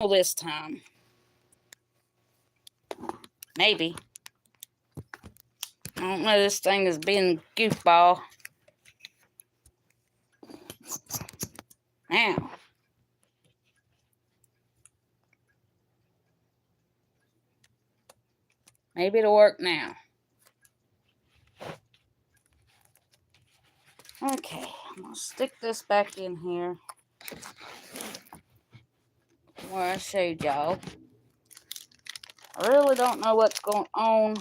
this time. Maybe. I don't know, this thing is being goofball. Now. Maybe it'll work now. Okay, I'm going to stick this back in here where I showed y'all. I really don't know what's going on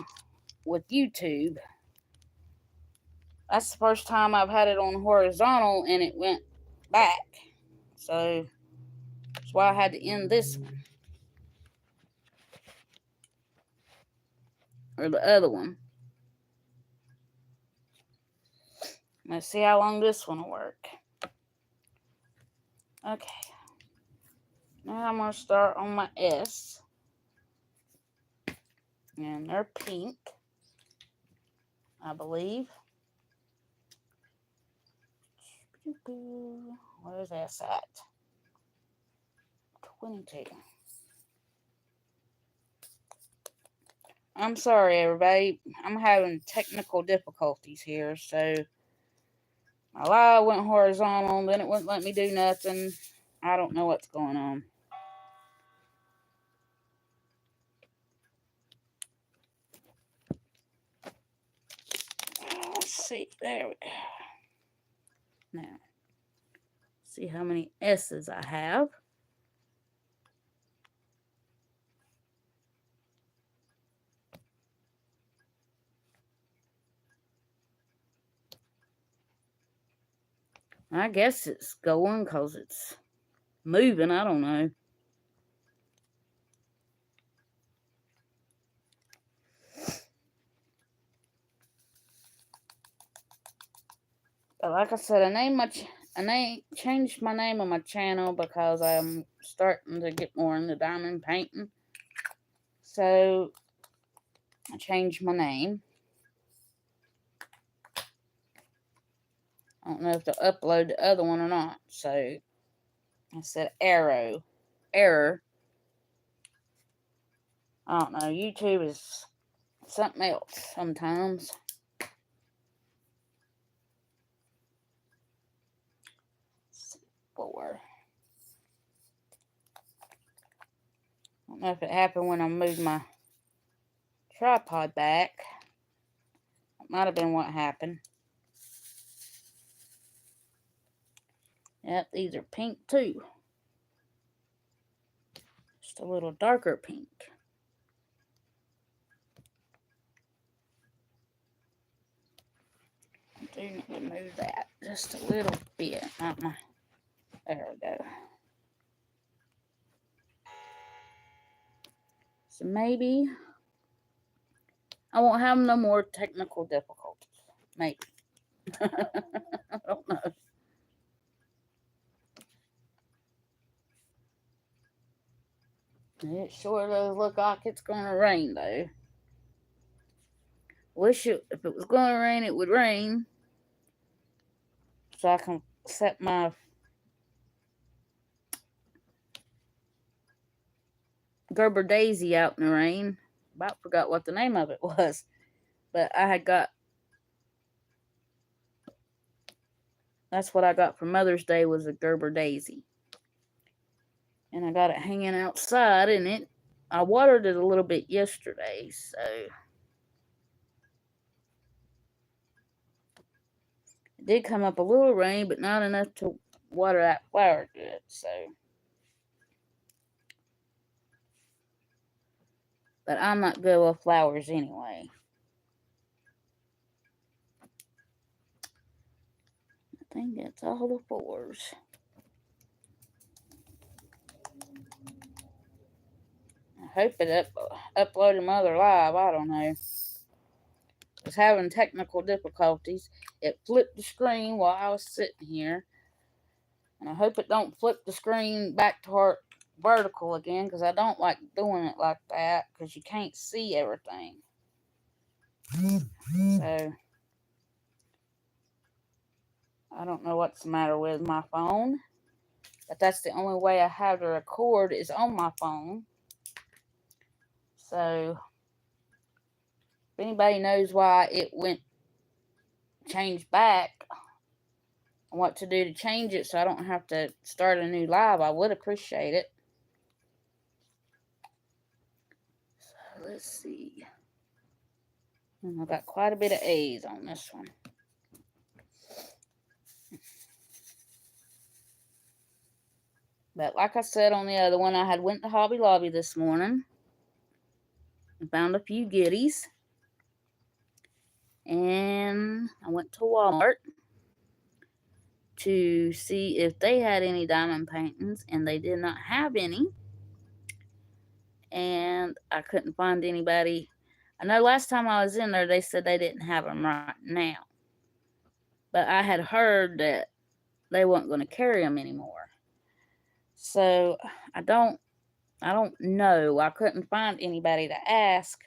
with YouTube. That's the first time I've had it on horizontal and it went back. So that's why I had to end this one. Or the other one. Let's see how long this one will work. Okay. Now I'm going to start on my S. And they're pink, I believe. Where's S at? 22. I'm sorry, everybody. I'm having technical difficulties here, so my live went horizontal, then it wouldn't let me do nothing. I don't know what's going on. Let's see. There we go. Now, see how many S's I have. I guess it's going because it's moving. I don't know. But like I said, I changed my name on my channel because I'm starting to get more into diamond painting. So I changed my name. I don't know if they'll upload the other one or not. So I said error. I don't know. YouTube is something else sometimes. Four. I don't know if it happened when I moved my tripod back. It might have been what happened. Yep, these are pink too. Just a little darker pink. I do need to move that just a little bit. There we go. So maybe I won't have no more technical difficulties. Maybe. I don't know. It sure does look like it's going to rain, though. If it was going to rain, it would rain. So I can set my Gerber daisy out in the rain. About forgot what the name of it was. But I had got... That's what I got for Mother's Day, was a Gerber daisy. And I got it hanging outside, and I watered it a little bit yesterday, so it did come up a little rain, but not enough to water that flower good, so. But I'm not good with flowers anyway. I think that's all the fours. I hope it uploaded my other live. I don't know. I was having technical difficulties. It flipped the screen while I was sitting here. And I hope it don't flip the screen back to vertical again, because I don't like doing it like that, because you can't see everything. So I don't know what's the matter with my phone. But that's the only way I have to record is on my phone. So, if anybody knows why it went changed back, what to do to change it so I don't have to start a new live, I would appreciate it. So, let's see. And I've got quite a bit of A's on this one. But like I said on the other one, I had went to Hobby Lobby this morning and found a few goodies. And I went to Walmart to see if they had any diamond paintings, and they did not have any. And I couldn't find anybody. I know last time I was in there, they said they didn't have them right now. But I had heard that they weren't going to carry them anymore. So I don't know. I couldn't find anybody to ask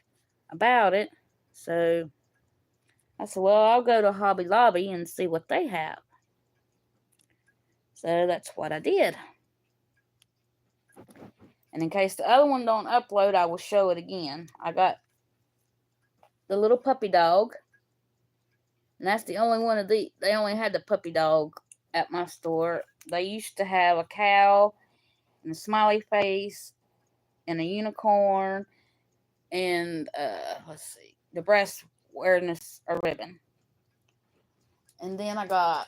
about it. So I said, well, I'll go to Hobby Lobby and see what they have. So that's what I did. And in case the other one don't upload, I will show it again. I got the little puppy dog. And that's the only one of the, they only had the puppy dog at my store. They used to have a cow and a smiley face and a unicorn and, let's see, the breast wearing a ribbon. And then I got,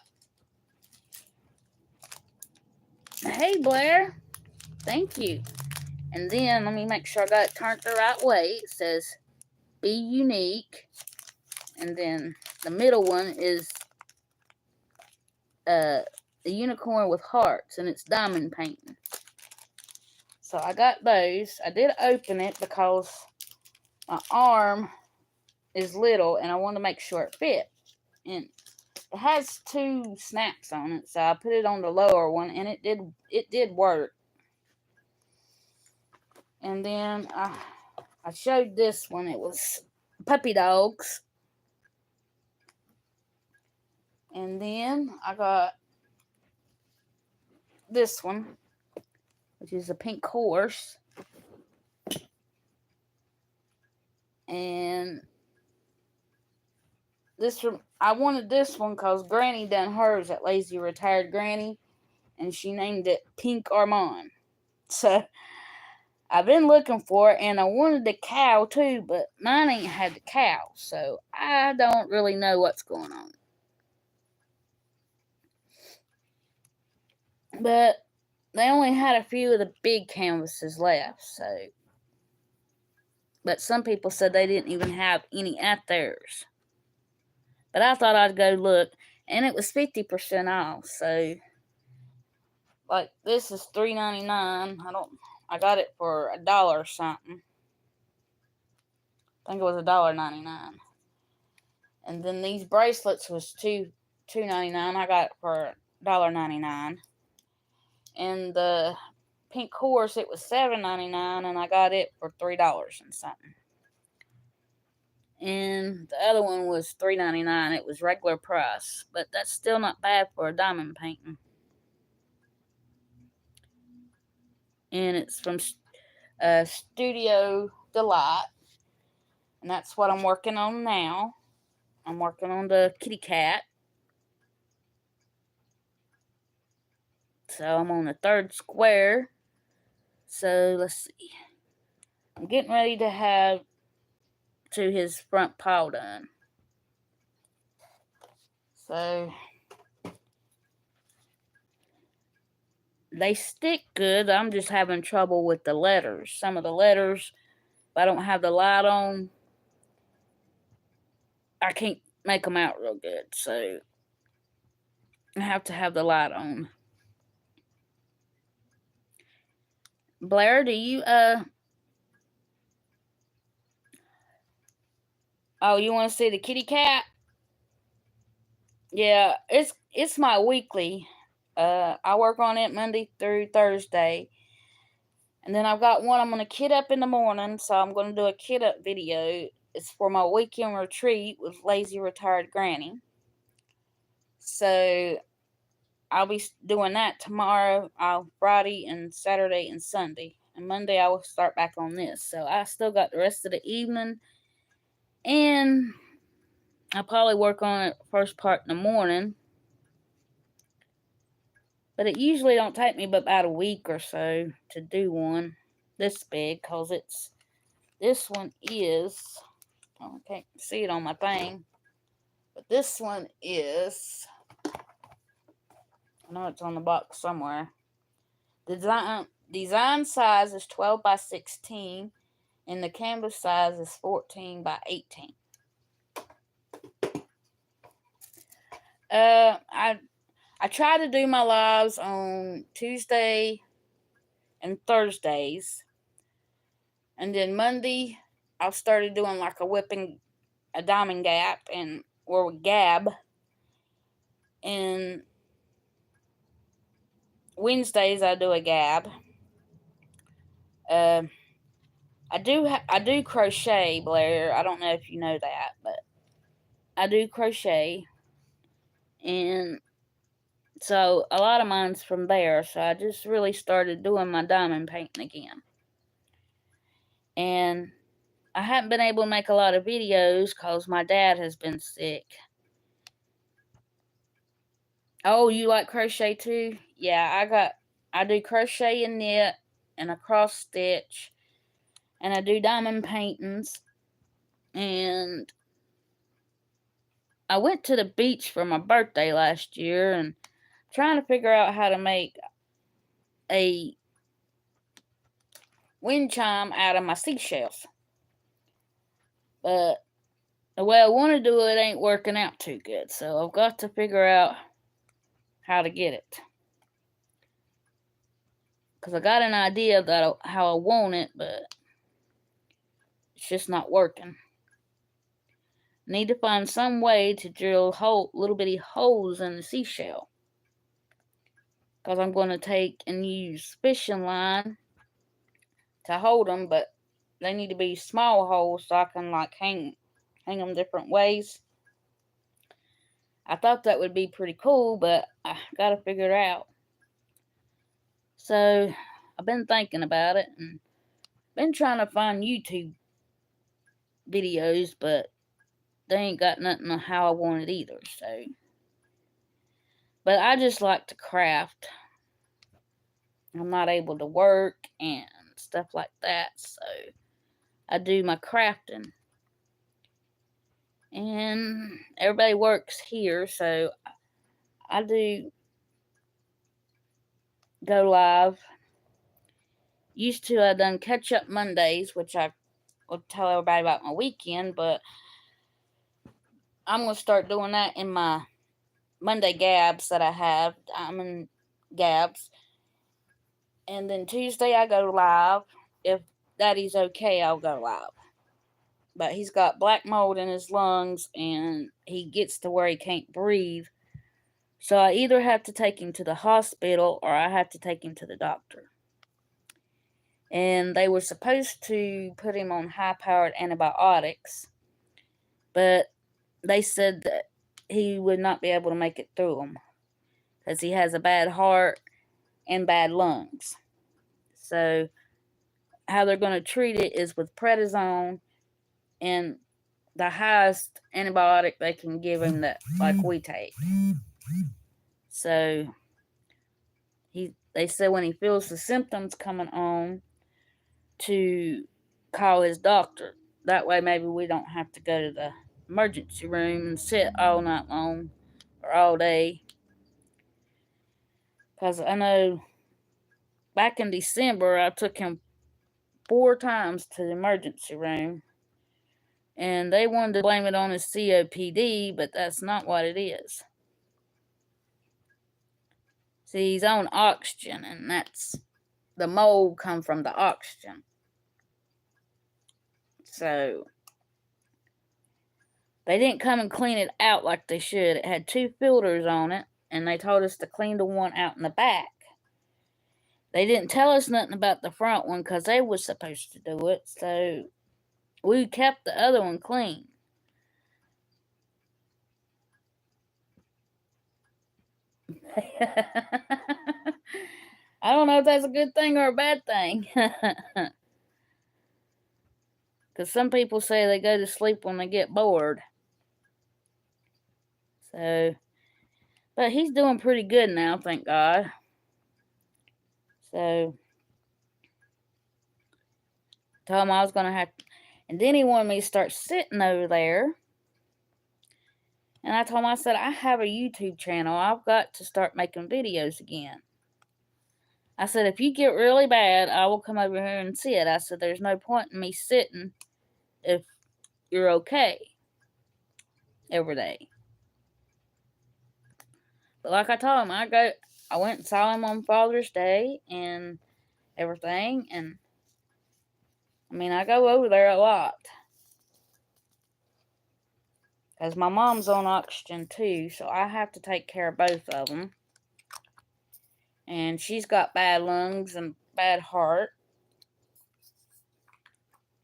hey Blair, thank you. And then let me make sure I got it turned the right way. It says, be unique. And then the middle one is the unicorn with hearts, and it's diamond painting. So I got those. I did open it because my arm is little and I want to make sure it fit. And it has 2 snaps on it, so I put it on the lower one, and it did work. And then I showed this one. It was puppy dogs. And then I got this one, which is a pink horse. And this one, I wanted this one because Granny done hers at Lazy Retired Granny, and she named it Pink Armand. So I've been looking for it, and I wanted the cow too, but mine ain't had the cow, so I don't really know what's going on. But they only had a few of the big canvases left, so. But some people said they didn't even have any at theirs. But I thought I'd go look, and it was 50% off, so. Like, this is $3.99. I got it for $1 or something. I think it was $1.99. And then these bracelets was $2.99. I got it for $1.99. And the pink horse, it was $7.99, and I got it for $3 and something. And the other one was $3.99. It was regular price, but that's still not bad for a diamond painting. And it's from Studio Delight. And that's what I'm working on now. I'm working on the kitty cat. So I'm on the 3rd square. So let's see. I'm getting ready to have to his front paw done. So they stick good. I'm just having trouble with the letters. Some of the letters, if I don't have the light on, I can't make them out real good. So I have to have the light on. Blair, do you oh, you want to see the kitty cat? Yeah, it's my weekly. I work on it Monday through Thursday. And then I've got one I'm going to kit up in the morning, so I'm going to do a kit up video. It's for my weekend retreat with Lazy Retired Granny. So I'll be doing that tomorrow, Friday and Saturday and Sunday. And Monday I will start back on this. So I still got the rest of the evening. And I'll probably work on it first part in the morning. But it usually don't take me but about a week or so to do one this big. Because this one is, I can't see it on my thing. But this one is, I know it's on the box somewhere. The design size is 12 by 16. And the canvas size is 14 by 18. I try to do my lives on Tuesday and Thursdays. And then Monday, I've started doing like a diamond gap or gab. And Wednesdays I do a gab. I do crochet, Blair. I don't know if you know that, but I do crochet. And so a lot of mine's from there. So I just really started doing my diamond painting again. And I haven't been able to make a lot of videos because my dad has been sick. Oh, you like crochet too? Yeah, I do crochet and knit and a cross stitch. And I do diamond paintings. And I went to the beach for my birthday last year and trying to figure out how to make a wind chime out of my seashells. But the way I want to do it ain't working out too good. So I've got to figure out how to get it. Because I got an idea that how I want it, but it's just not working. Need to find some way to drill little bitty holes in the seashell. Because I'm going to take and use fishing line to hold them, but they need to be small holes so I can like hang them different ways. I thought that would be pretty cool, but I got to figure it out. So I've been thinking about it and been trying to find YouTube videos, but they ain't got nothing on how I want it either. So, but I just like to craft. I'm not able to work and stuff like that, so I do my crafting. And everybody works here, so I do go live. Used to, I done catch up Mondays, which I will tell everybody about my weekend, but I'm going to start doing that in my Monday gabs that I have, diamond gabs. And then Tuesday I go live. If Daddy's okay, I'll go live. But he's got black mold in his lungs and he gets to where he can't breathe. So I either have to take him to the hospital or I have to take him to the doctor. And they were supposed to put him on high-powered antibiotics. But they said that he would not be able to make it through them. Because he has a bad heart and bad lungs. So how they're going to treat it is with prednisone and the highest antibiotic they can give him that like we take. So they said when he feels the symptoms coming on to call his doctor. That way maybe we don't have to go to the emergency room and sit all night long or all day. Because I know back in December I took him 4 times to the emergency room. And they wanted to blame it on his COPD, but that's not what it is. See, he's on oxygen, and that's the mold come from the oxygen. So they didn't come and clean it out like they should. It had 2 filters on it, and they told us to clean the one out in the back. They didn't tell us nothing about the front one because they was supposed to do it, so we kept the other one clean. I don't know if that's a good thing or a bad thing. Because some people say they go to sleep when they get bored. So, but he's doing pretty good now, thank God. So, told him I was going to have to. And then he wanted me to start sitting over there. And I told him, I said, I have a YouTube channel. I've got to start making videos again. I said, if you get really bad, I will come over here and sit. I said, there's no point in me sitting if you're okay every day. But like I told him, I went and saw him on Father's Day and everything. And, I mean, I go over there a lot. Because my mom's on oxygen too, so I have to take care of both of them. And she's got bad lungs and bad heart.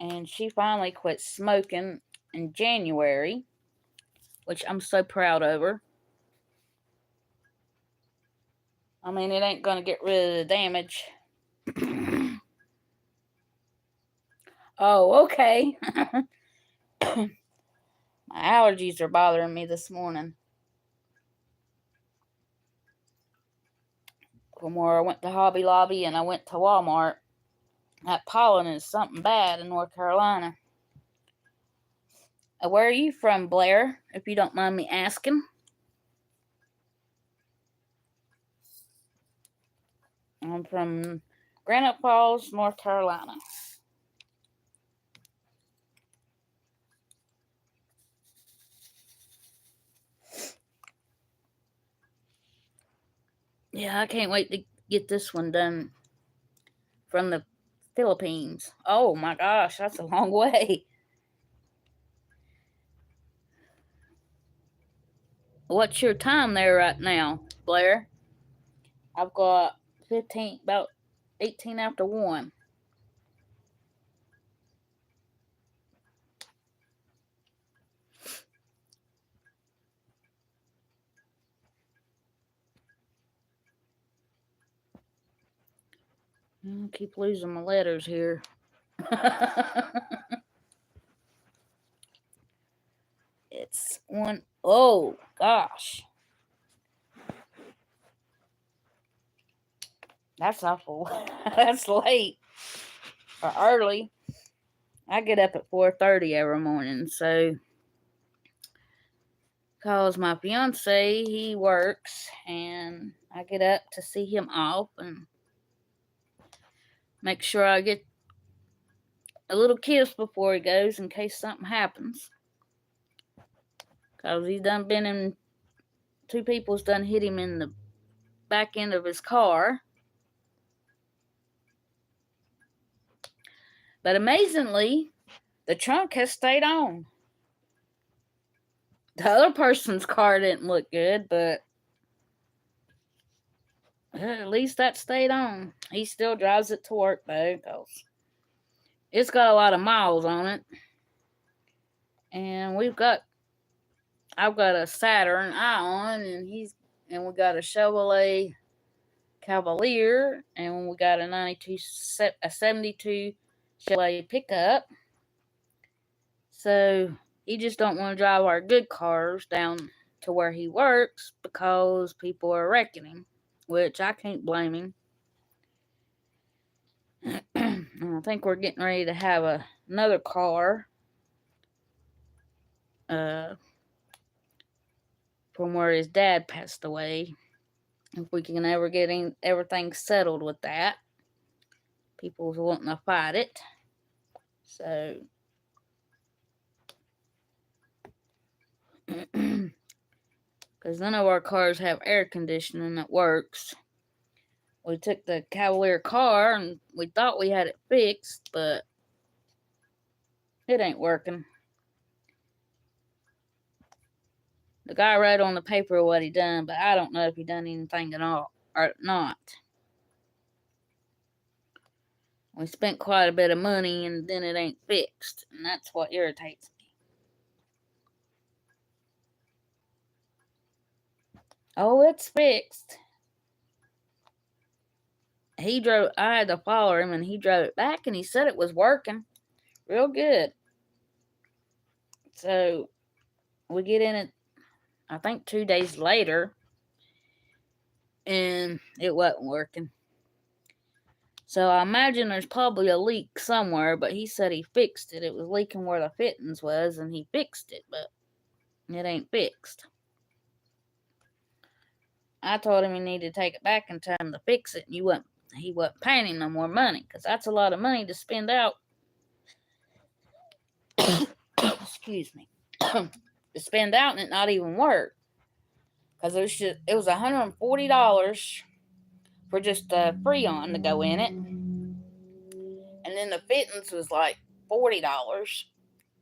And she finally quit smoking in January, which I'm so proud of her. I mean, it ain't going to get rid of the damage. Oh, okay. My allergies are bothering me this morning. From where I went to Hobby Lobby and I went to Walmart. That pollen is something bad in North Carolina. Where are you from, Blair, if you don't mind me asking? I'm from Granite Falls, North Carolina. Yeah, I can't wait to get this one done from the Philippines. Oh my gosh, that's a long way. What's your time there right now, Blair? I've got about 18 after 1. I keep losing my letters here. It's 1. Oh, gosh. That's awful. That's late. Or early. I get up at 4:30 every morning, so because my fiance, he works, and I get up to see him off and make sure I get a little kiss before he goes in case something happens. Because he's done been in, 2 people's done hit him in the back end of his car. But amazingly, the trunk has stayed on. The other person's car didn't look good, but at least that stayed on. He still drives it to work, though, because it's got a lot of miles on it. And I've got a Saturn Ion, and we got a Chevrolet Cavalier, and we got a 72 Chevrolet pickup. So he just don't want to drive our good cars down to where he works because people are wrecking him, which I can't blame him. And I think we're getting ready to have another car from where his dad passed away. If we can ever get everything settled with that. People's wanting to fight it. So, because none of our cars have air conditioning that works. We took the Cavalier car and we thought we had it fixed, but it ain't working. The guy wrote on the paper what he done, but I don't know if he done anything at all or not. We spent quite a bit of money and then it ain't fixed, and that's what irritates me. Oh, it's fixed. I had to follow him, and he drove it back, and he said it was working real good. So we get in it, I think 2 days later, and it wasn't working. So I imagine there's probably a leak somewhere, but he said he fixed it. It was leaking where the fittings was, and he fixed it, but it ain't fixed. I told him he needed to take it back in time to fix it, and he wasn't paying him no more money, because that's a lot of money to spend out. Excuse me. To spend out and it not even work. Because it was $140 for just a Freon to go in it. And then the fittings was like $40.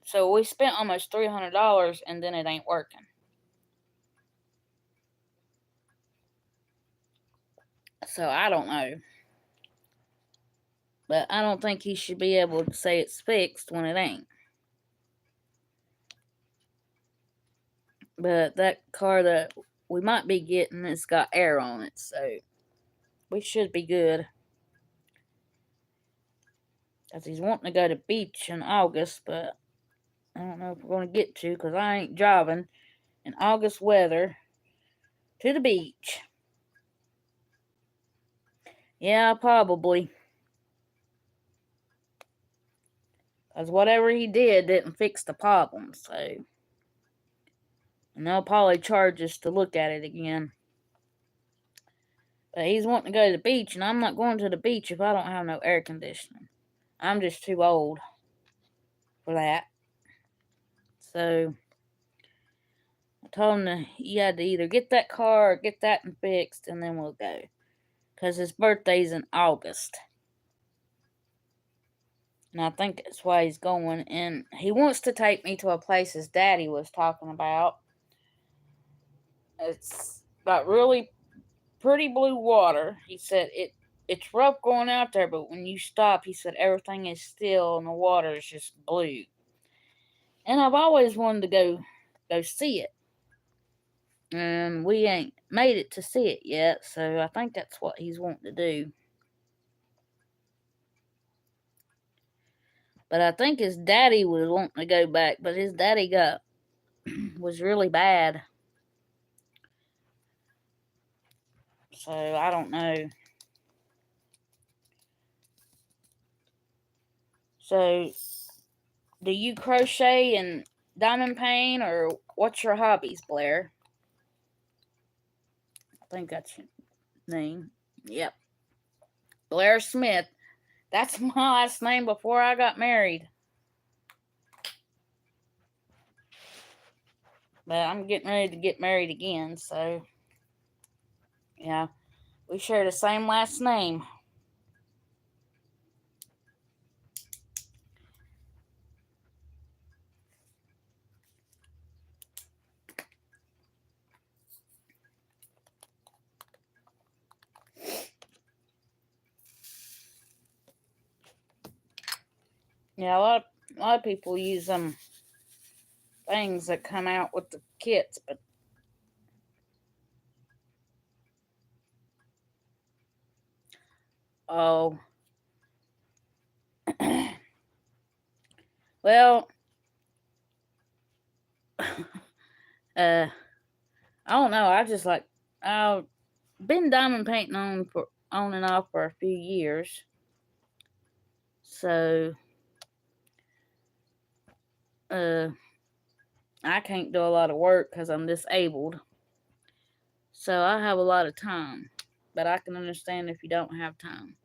So we spent almost $300 and then it ain't working. So I don't know. But I don't think he should be able to say it's fixed when it ain't. But that car that we might be getting, it's got air on it, so we should be good. Because he's wanting to go to the beach in August, but I don't know if we're going to get to, because I ain't driving in August weather to the beach. Yeah, probably. Because whatever he did didn't fix the problem, so. And they'll probably charge us to look at it again. But he's wanting to go to the beach, and I'm not going to the beach if I don't have no air conditioning. I'm just too old for that. So I told him that he had to either get that car or get that fixed, and then we'll go. Because his birthday's in August. And I think that's why he's going. And he wants to take me to a place his daddy was talking about. It's got really pretty blue water. He said it's rough going out there, but when you stop, he said everything is still and the water is just blue. And I've always wanted to go see it. And we ain't made it to see it yet, so I think that's what he's wanting to do. But I think his daddy was wanting to go back, but his daddy was really bad. So I don't know. So do you crochet and diamond paint, or what's your hobbies, Blair? I think that's your name. Yep. Blair Smith. That's my last name before I got married. But I'm getting ready to get married again, so yeah. We share the same last name. Yeah, a lot of people use things that come out with the kits, but oh, well, I don't know. I've been diamond painting on and off for a few years, so I can't do a lot of work because I'm disabled. So I have a lot of time, but I can understand if you don't have time.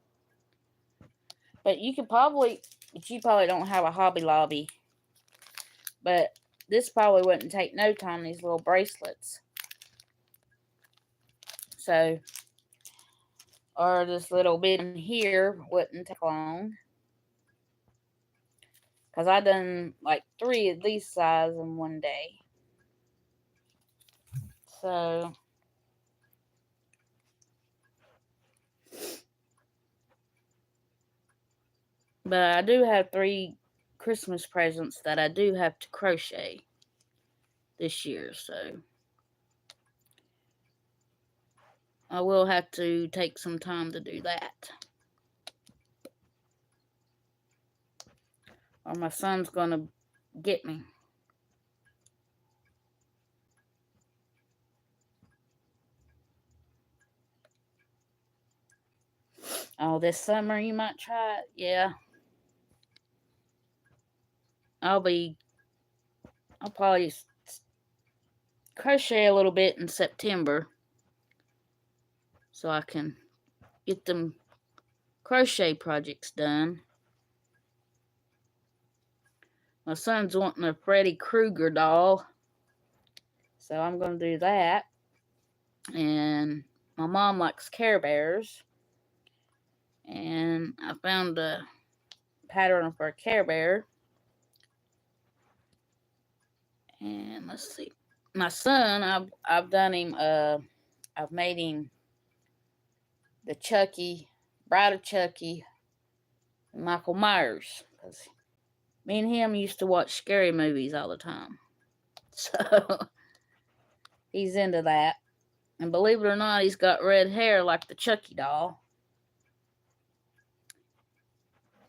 But you probably don't have a Hobby Lobby. But this probably wouldn't take no time, these little bracelets. So, or this little bit in here wouldn't take long. Because I done like 3 of these size in one day. So, but I do have 3 Christmas presents that I do have to crochet this year, so I will have to take some time to do that. Or my son's gonna get me. Oh, this summer you might try it? Yeah. I'll probably crochet a little bit in September so I can get them crochet projects done. My son's wanting a Freddy Krueger doll, so I'm going to do that. And my mom likes Care Bears, and I found a pattern for a Care Bear. And let's see, my son, I've done him. I've made him the Chucky, Bride of Chucky, and Michael Myers, because me and him used to watch scary movies all the time. So he's into that. And believe it or not, he's got red hair like the Chucky doll.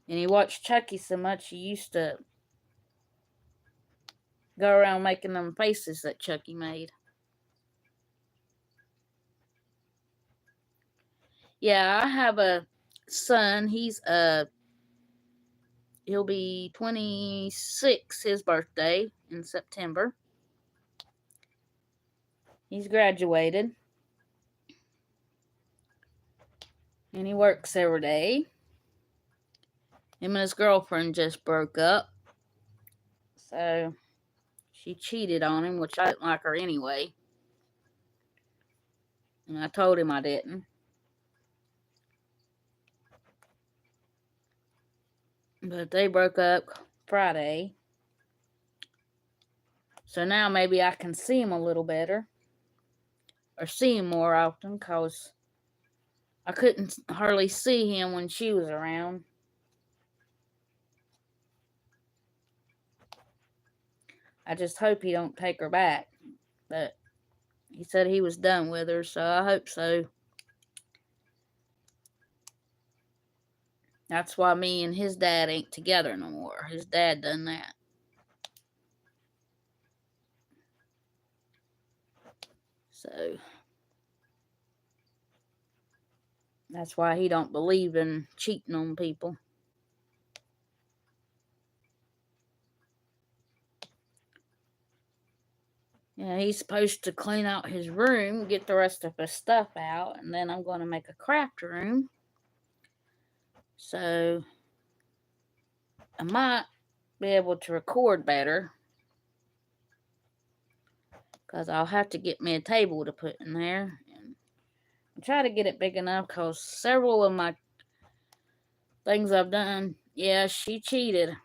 And he watched Chucky so much he used to go around making them faces that Chucky made. Yeah, I have a son. He'll be 26, his birthday in September. He's graduated. And he works every day. Him and his girlfriend just broke up. So she cheated on him, which I didn't like her anyway. And I told him I didn't. But they broke up Friday. So now maybe I can see him a little better. Or see him more often, because I couldn't hardly see him when she was around. I just hope he don't take her back. But he said he was done with her, so I hope so. That's why me and his dad ain't together no more. His dad done that. So that's why he don't believe in cheating on people. Yeah, he's supposed to clean out his room, get the rest of his stuff out, and then I'm going to make a craft room. So I might be able to record better, because I'll have to get me a table to put in there. And try to get it big enough, because several of my things I've done, yeah, she cheated.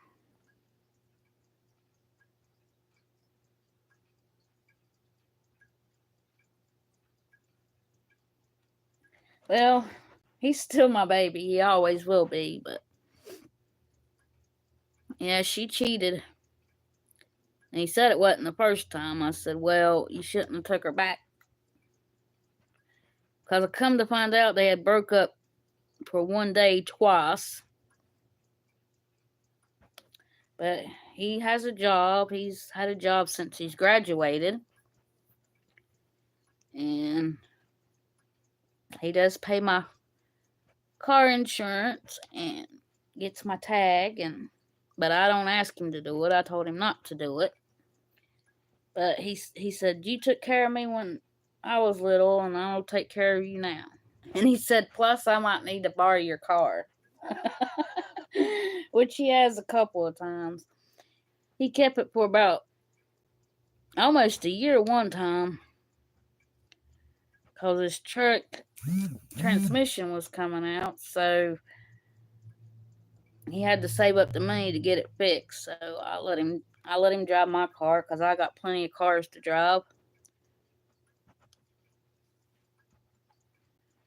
Well, he's still my baby. He always will be, but yeah, she cheated. And he said it wasn't the first time. I said, well, you shouldn't have took her back. Because I come to find out they had broke up for one day twice. But he has a job. He's had a job since he's graduated. And he does pay my car insurance and gets my tag. But I don't ask him to do it. I told him not to do it. But he said, you took care of me when I was little, and I'll take care of you now. And he said, plus I might need to borrow your car. Which he has a couple of times. He kept it for about almost a year one time, because his truck transmission was coming out, so he had to save up the money to get it fixed. So I let him drive my car, because I got plenty of cars to drive.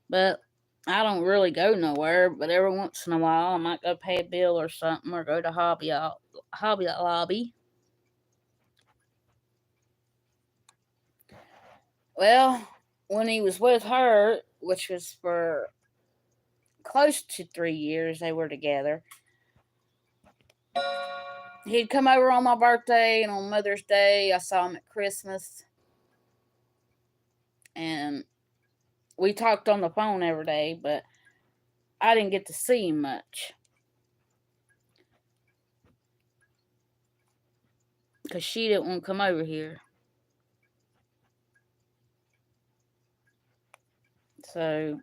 But I don't really go nowhere. But every once in a while, I might go pay a bill or something, or go to Hobby Lobby. Well, when he was with her, which was for close to 3 years they were together. He'd come over on my birthday and on Mother's Day. I saw him at Christmas. And we talked on the phone every day, but I didn't get to see him much. Because she didn't want to come over here. So,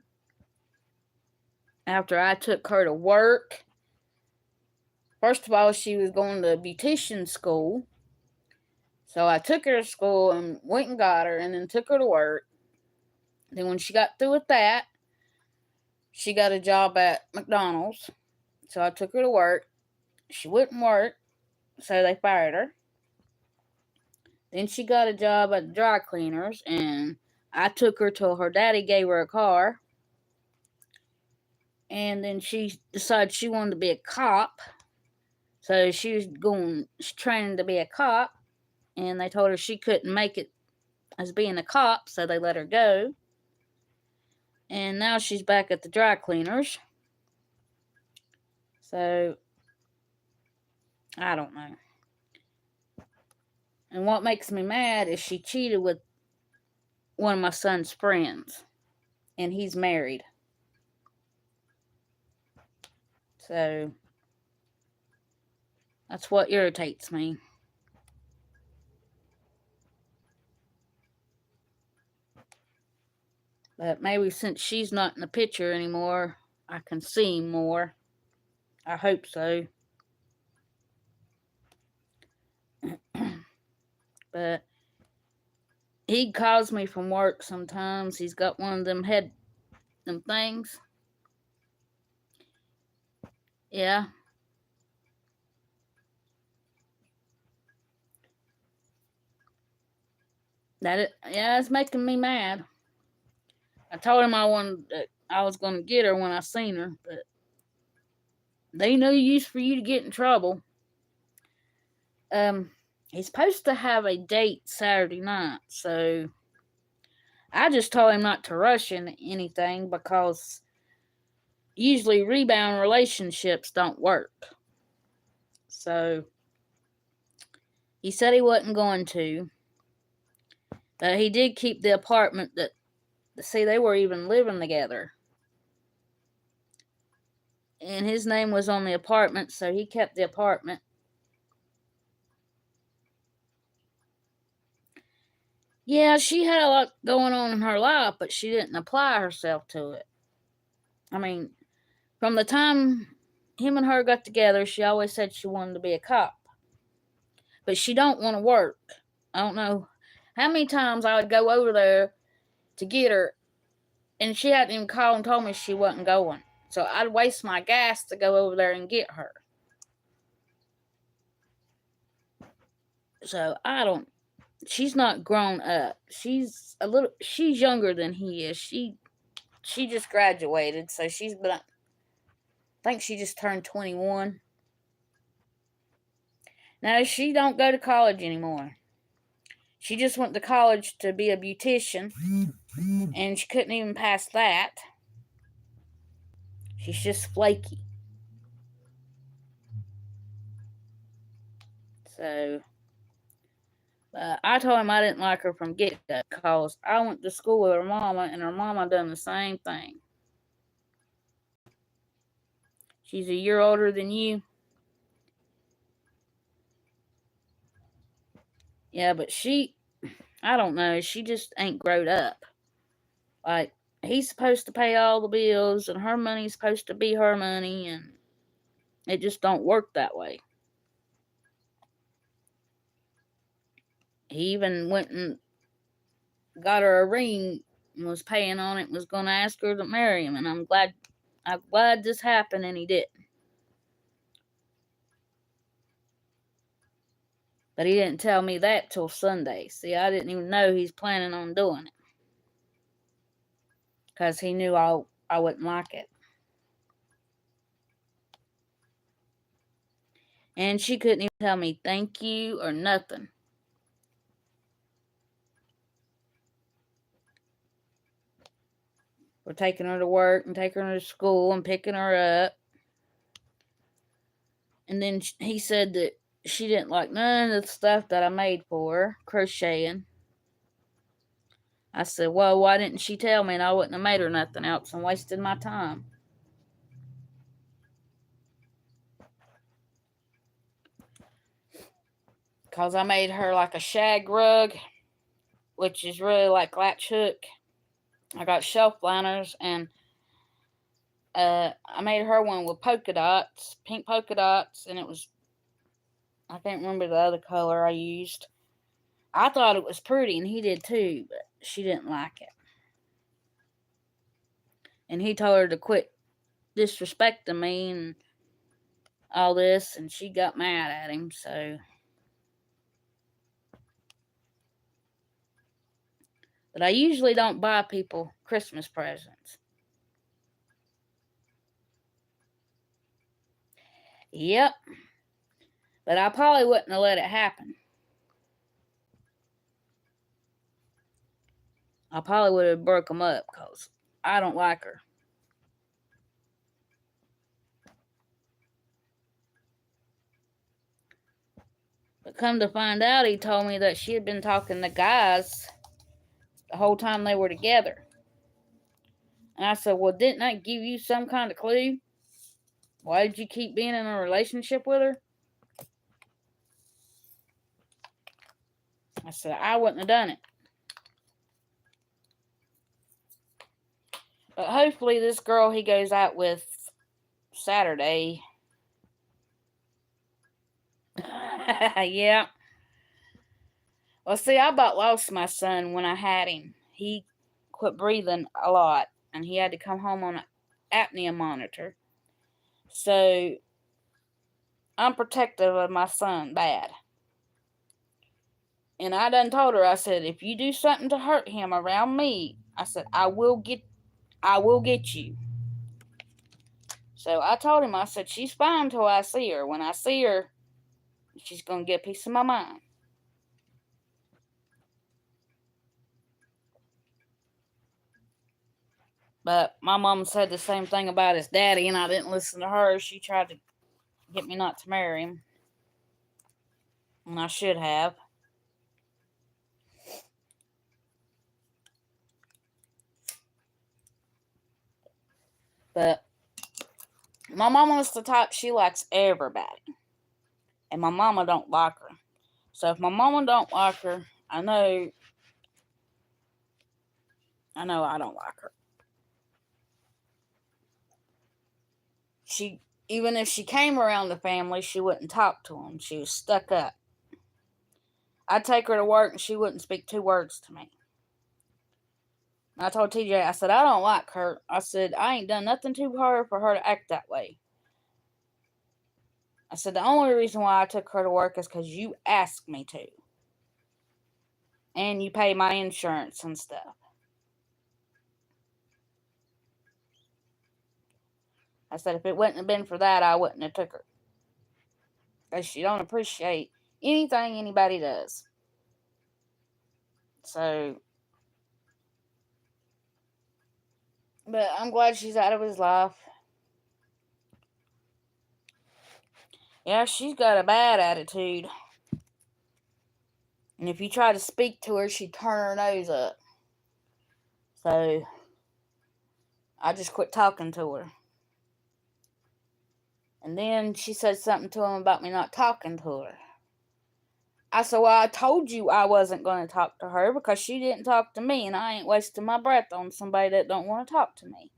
after I took her to work, first of all, she was going to beautician school. So I took her to school and went and got her and then took her to work. Then when she got through with that, she got a job at McDonald's. So I took her to work. She wouldn't work, so they fired her. Then she got a job at the dry cleaners, and I took her till her daddy gave her a car. And then she decided she wanted to be a cop. So she was training to be a cop. And they told her she couldn't make it as being a cop, so they let her go. And now she's back at the dry cleaners. So, I don't know. And what makes me mad is she cheated with one of my son's friends. And he's married. So, that's what irritates me. But maybe since she's not in the picture anymore, I can see more. I hope so. But he calls me from work sometimes. He's got one of them things. Yeah. It's making me mad. I told him I was gonna get her when I seen her, but they no use for you to get in trouble. He's supposed to have a date Saturday night, so I just told him not to rush in anything because usually rebound relationships don't work. So he said he wasn't going to. But he did keep the apartment they were even living together. And his name was on the apartment, so he kept the apartment. Yeah, she had a lot going on in her life, but she didn't apply herself to it. I mean, from the time him and her got together, she always said she wanted to be a cop. But she don't want to work. I don't know how many times I would go over there to get her, and she hadn't even called and told me she wasn't going. So I'd waste my gas to go over there and get her. So she's not grown up. She's younger than he is. She just graduated, so I think she just turned 21. Now she don't go to college anymore. She just went to college to be a beautician, and she couldn't even pass that. She's just flaky. So, I told him I didn't like her from get-go because I went to school with her mama, and her mama done the same thing. She's a year older than you. Yeah, but I don't know, she just ain't growed up. Like, he's supposed to pay all the bills, and her money's supposed to be her money, and it just don't work that way. He even went and got her a ring and was paying on it and was going to ask her to marry him, and I'm glad this happened, and he didn't. But he didn't tell me that till Sunday. See, I didn't even know he's planning on doing it. Because he knew I wouldn't like it. And she couldn't even tell me thank you or nothing. for taking her to work and taking her to school and picking her up. And then he said that she didn't like none of the stuff that I made for her, crocheting. I said, well, why didn't she tell me, and I wouldn't have made her nothing else and wasted my time. Because I made her like a shag rug, which is really like latch hook. I got shelf liners, and I made her one with polka dots, pink polka dots, and it was, I can't remember the other color I used. I thought it was pretty, and he did too, but she didn't like it. And he told her to quit disrespecting me and all this, and she got mad at him, so. But I usually don't buy people Christmas presents. Yep. But I probably wouldn't have let it happen. I probably would have broke them up because I don't like her. But come to find out, he told me that she had been talking to guys the whole time they were together. And I said, well, didn't that give you some kind of clue? Why did you keep being in a relationship with her? I said, I wouldn't have done it. But hopefully this girl he goes out with Saturday. Yeah. Well, see, I about lost my son when I had him. He quit breathing a lot, and he had to come home on an apnea monitor. So, I'm protective of my son bad. And I done told her, I said, if you do something to hurt him around me, I said, I will get you. So I told him, I said, she's fine till I see her. When I see her, she's going to get a piece of my mind. But my mom said the same thing about his daddy, and I didn't listen to her. She tried to get me not to marry him. And I should have. But my mama's the type, she likes everybody. And my mama don't like her. So if my mama don't like her, I know I don't like her. Even if she came around the family, she wouldn't talk to them. She was stuck up. I'd take her to work and she wouldn't speak 2 words to me. I told TJ, I said, I don't like her. I said, I ain't done nothing to her for her to act that way. I said, the only reason why I took her to work is because you asked me to. And you pay my insurance and stuff. I said, if it wouldn't have been for that, I wouldn't have took her. Because she don't appreciate anything anybody does. So, but I'm glad she's out of his life. Yeah, she's got a bad attitude. And if you try to speak to her, she'd turn her nose up. So, I just quit talking to her. And then she said something to him about me not talking to her. I said, well, I told you I wasn't going to talk to her because she didn't talk to me, and I ain't wasting my breath on somebody that don't want to talk to me.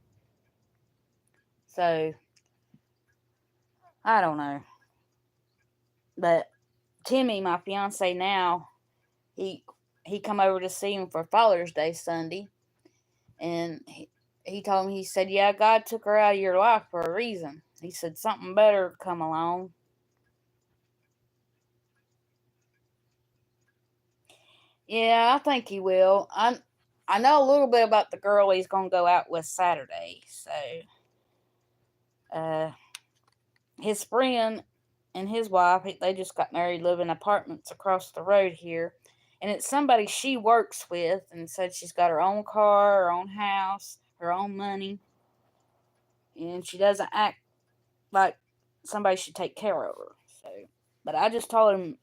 So, I don't know. But Timmy, my fiance now, he come over to see him for Father's Day Sunday. And he told me, he said, yeah, God took her out of your life for a reason. He said, something better come along. Yeah, I think he will. I know a little bit about the girl he's going to go out with Saturday. So, his friend and his wife, they just got married, live in apartments across the road here. And it's somebody she works with, and said she's got her own car, her own house. her own money, and she doesn't act like somebody should take care of her. So, but I just told him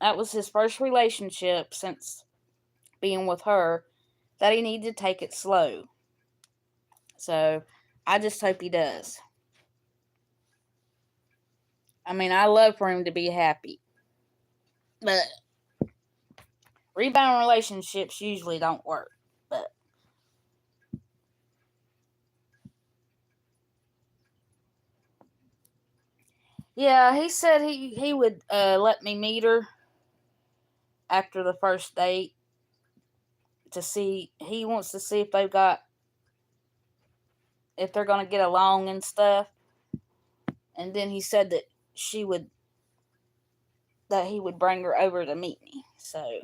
that was his first relationship since being with her, that he needed to take it slow. So, I just hope he does. I mean, I love for him to be happy. But rebound relationships usually don't work. But yeah, he said he would let me meet her after the first date to see. He wants to see if they're gonna get along and stuff. And then he said that he would bring her over to meet me. So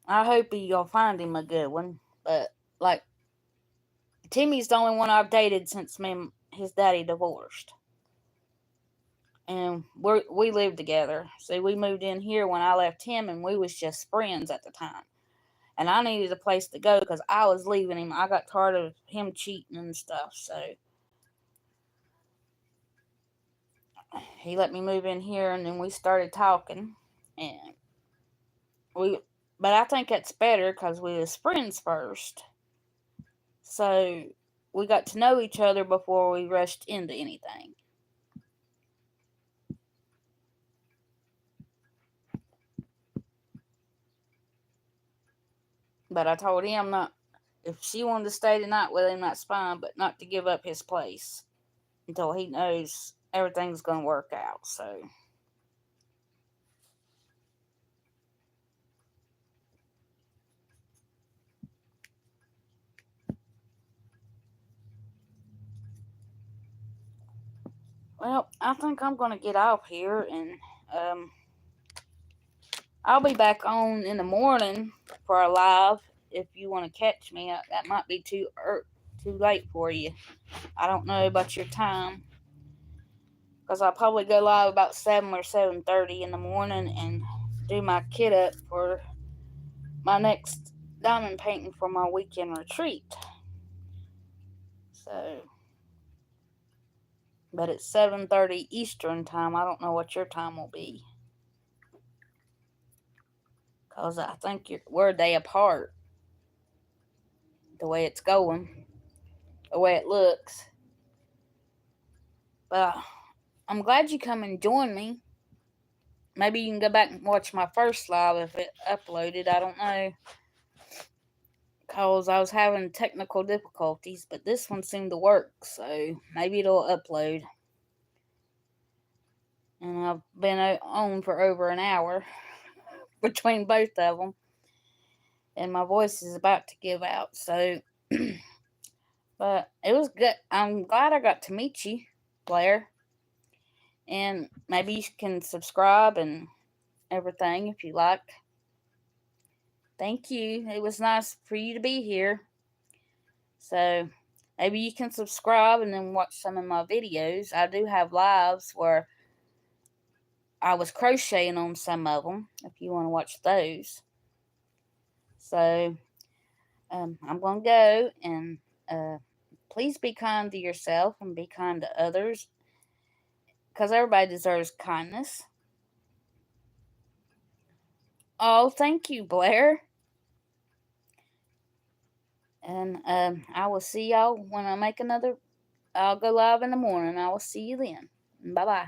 I hope you'll find him a good one. But like, Timmy's the only one I've dated since me and his daddy divorced. And we lived together. See, we moved in here when I left him, and we was just friends at the time. And I needed a place to go because I was leaving him. I got tired of him cheating and stuff. So he let me move in here, and then we started talking. And but I think it's better because we was friends first. So we got to know each other before we rushed into anything. But I told him not, if she wanted to stay the night with him, that's fine, but not to give up his place until he knows everything's going to work out. So, well, I think I'm going to get off here, and I'll be back on in the morning for a live if you want to catch me. That might be too late for you. I don't know about your time, because I'll probably go live about 7 or 7:30 in the morning and do my kit up for my next diamond painting for my weekend retreat. So, but it's 7:30 Eastern time. I don't know what your time will be, because I think we're a day apart. The way it's going, the way it looks. But I'm glad you come and join me. Maybe you can go back and watch my first live if it uploaded. I don't know, because I was having technical difficulties, but this one seemed to work, so maybe it'll upload. And I've been on for over an hour between both of them, and my voice is about to give out. So, but it was good. I'm glad I got to meet you, Blair, and maybe you can subscribe and everything if you like. Thank you. It was nice for you to be here. So maybe you can subscribe and then watch some of my videos. I do have lives where I was crocheting on some of them, if you want to watch those. So I'm going to go, and please be kind to yourself and be kind to others, because everybody deserves kindness. Oh, thank you, Blair. And I will see y'all when I make another. I'll go live in the morning. I will see you then. Bye-bye.